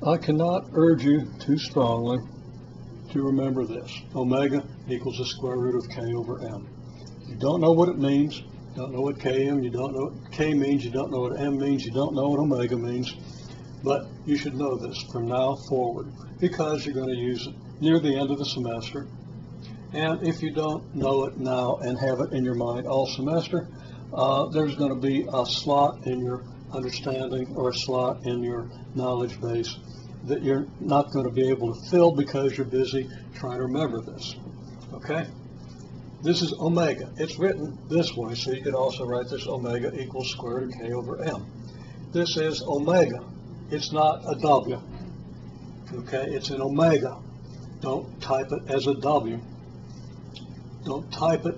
I cannot urge you too strongly to remember this. Omega equals the square root of k over m. You don't know what it means. You don't know what km, you don't know what k means, you don't know what m means, you don't know what omega means. But you should know this from now forward because you're going to use it near the end of the semester. And if you don't know it now and have it in your mind all semester, there's going to be a slot in your understanding or a slot in your knowledge base that you're not going to be able to fill because you're busy trying to remember this. Okay? This is omega. It's written this way, so you could also write this omega equals square root of k over m. This is omega. It's not a w. Okay? It's an omega. Don't type it as a w. Don't type it,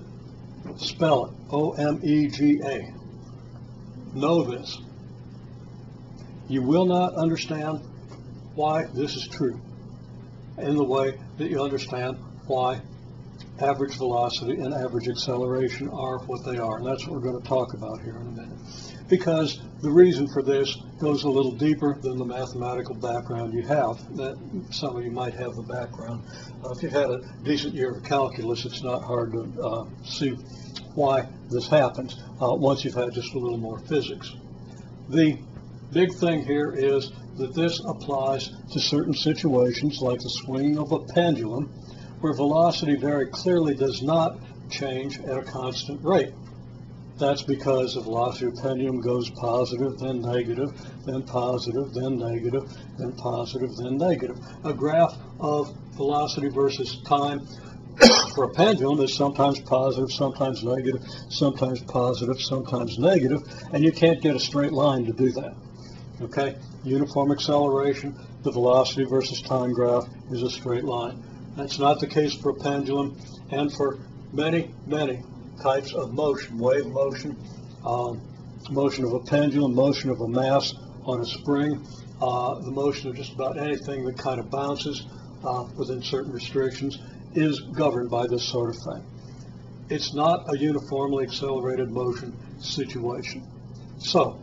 spell it, O-M-E-G-A. Know this. You will not understand why this is true in the way that you understand why average velocity and average acceleration are what they are. And that's what we're going to talk about here in a minute. Because the reason for this goes a little deeper than the mathematical background you have. That some of you might have the background. If you've had a decent year of calculus, it's not hard to see why this happens once you've had just a little more physics. The big thing here is that this applies to certain situations like the swinging of a pendulum, where velocity very clearly does not change at a constant rate. That's because the velocity of a pendulum goes positive, then negative, then positive, then negative, then positive, then negative. A graph of velocity versus time for a pendulum is sometimes positive, sometimes negative, sometimes positive, sometimes negative, and you can't get a straight line to do that. Okay? Uniform acceleration, the velocity versus time graph is a straight line. That's not the case for a pendulum, and for many, many types of motion, wave motion, motion of a pendulum, motion of a mass on a spring, the motion of just about anything that kind of bounces within certain restrictions is governed by this sort of thing. It's not a uniformly accelerated motion situation. So,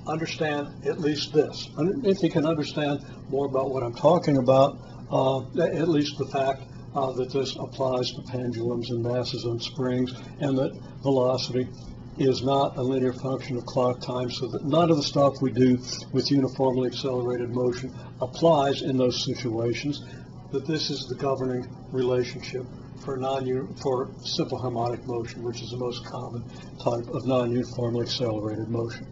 understand at least this. If you can understand more about what I'm talking about, at least the fact that this applies to pendulums and masses on springs, and that velocity is not a linear function of clock time, so that none of the stuff we do with uniformly accelerated motion applies in those situations, that this is the governing relationship for simple harmonic motion, which is the most common type of non-uniformly accelerated motion.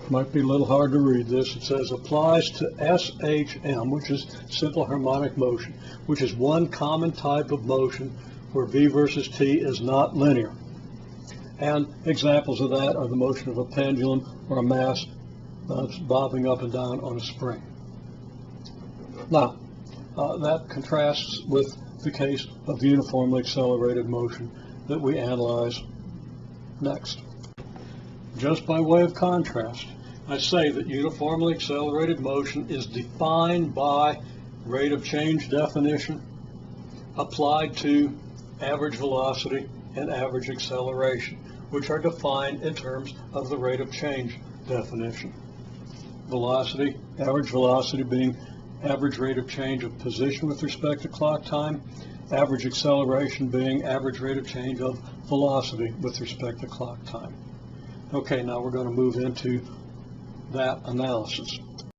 Might be a little hard to read this. It says applies to SHM, which is simple harmonic motion, which is one common type of motion where V versus T is not linear. And examples of that are the motion of a pendulum or a mass that's bobbing up and down on a spring. Now, that contrasts with the case of uniformly accelerated motion that we analyze next. Just by way of contrast, I say that uniformly accelerated motion is defined by rate of change definition applied to average velocity and average acceleration, which are defined in terms of the rate of change definition. Velocity, average velocity being average rate of change of position with respect to clock time, average acceleration being average rate of change of velocity with respect to clock time. Okay, now we're going to move into that analysis.